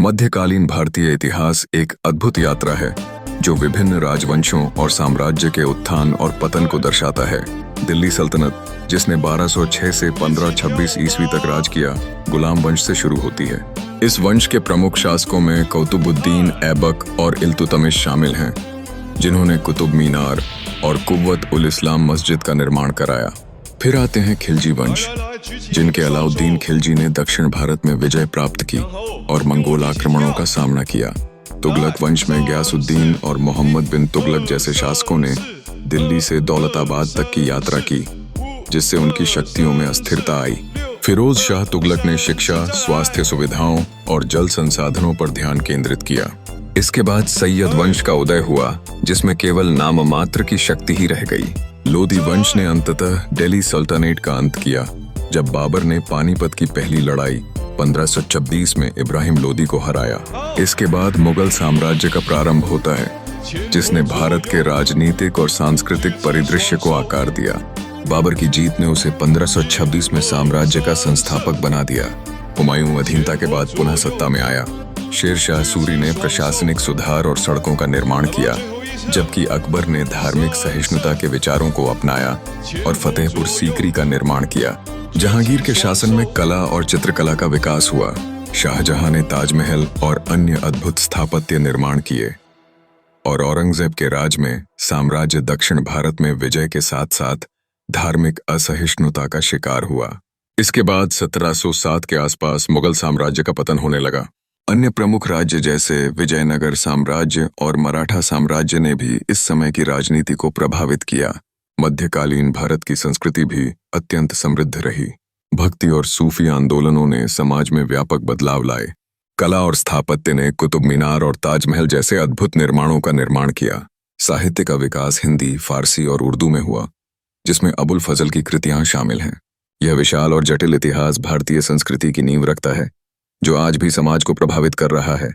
मध्यकालीन भारतीय इतिहास एक अद्भुत यात्रा है जो विभिन्न राजवंशों और साम्राज्य के उत्थान और पतन को दर्शाता है। दिल्ली सल्तनत, जिसने 1206 से 1526 ईस्वी तक राज किया, गुलाम वंश से शुरू होती है। इस वंश के प्रमुख शासकों में कुतुबुद्दीन ऐबक और इल्तुतमिश शामिल हैं, जिन्होंने कुतुब मीनार और कुव्वत उल इस्लाम मस्जिद का निर्माण कराया। फिर आते हैं खिलजी वंश, जिनके अलाउद्दीन खिलजी ने दक्षिण भारत में विजय प्राप्त की और मंगोल आक्रमणों का सामना किया। तुगलक वंश में गयासुद्दीन और मोहम्मद बिन तुगलक जैसे शासकों ने दिल्ली से दौलताबाद तक की यात्रा की, जिससे उनकी शक्तियों में अस्थिरता आई। फिरोज शाह तुगलक ने शिक्षा, स्वास्थ्य सुविधाओं और जल संसाधनों पर ध्यान केंद्रित किया। इसके बाद सैयद वंश का उदय हुआ, जिसमें केवल नाम मात्र की शक्ति ही रह गई। लोदी वंश ने अंततः दिल्ली सल्तनत का अंत किया, जब बाबर ने पानीपत की पहली लड़ाई 1526 में इब्राहिम लोदी को हराया। इसके बाद मुगल साम्राज्य का प्रारंभ होता है, जिसने भारत के राजनीतिक और सांस्कृतिक परिदृश्य को आकार दिया। बाबर की जीत ने उसे 1526 में साम्राज्य का संस्थापक बना दिया। हुमायूं अधीनता के बाद पुनः सत्ता में आया। शेर शाह सूरी ने प्रशासनिक सुधार और सड़कों का निर्माण किया, जबकि अकबर ने धार्मिक सहिष्णुता के विचारों को अपनाया और फतेहपुर सीकरी का निर्माण किया। जहांगीर के शासन में कला और चित्रकला का विकास हुआ। शाहजहां ने ताजमहल और अन्य अद्भुत स्थापत्य निर्माण किए, और औरंगजेब के राज में साम्राज्य दक्षिण भारत में विजय के साथ साथ धार्मिक असहिष्णुता का शिकार हुआ। इसके बाद 1707 के आसपास मुगल साम्राज्य का पतन होने लगा। अन्य प्रमुख राज्य जैसे विजयनगर साम्राज्य और मराठा साम्राज्य ने भी इस समय की राजनीति को प्रभावित किया। मध्यकालीन भारत की संस्कृति भी अत्यंत समृद्ध रही। भक्ति और सूफी आंदोलनों ने समाज में व्यापक बदलाव लाए। कला और स्थापत्य ने कुतुब मीनार और ताजमहल जैसे अद्भुत निर्माणों का निर्माण किया। साहित्य का विकास हिंदी, फारसी और उर्दू में हुआ, जिसमें अबुल फजल की कृतियां शामिल हैं। यह विशाल और जटिल इतिहास भारतीय संस्कृति की नींव रखता है, जो आज भी समाज को प्रभावित कर रहा है।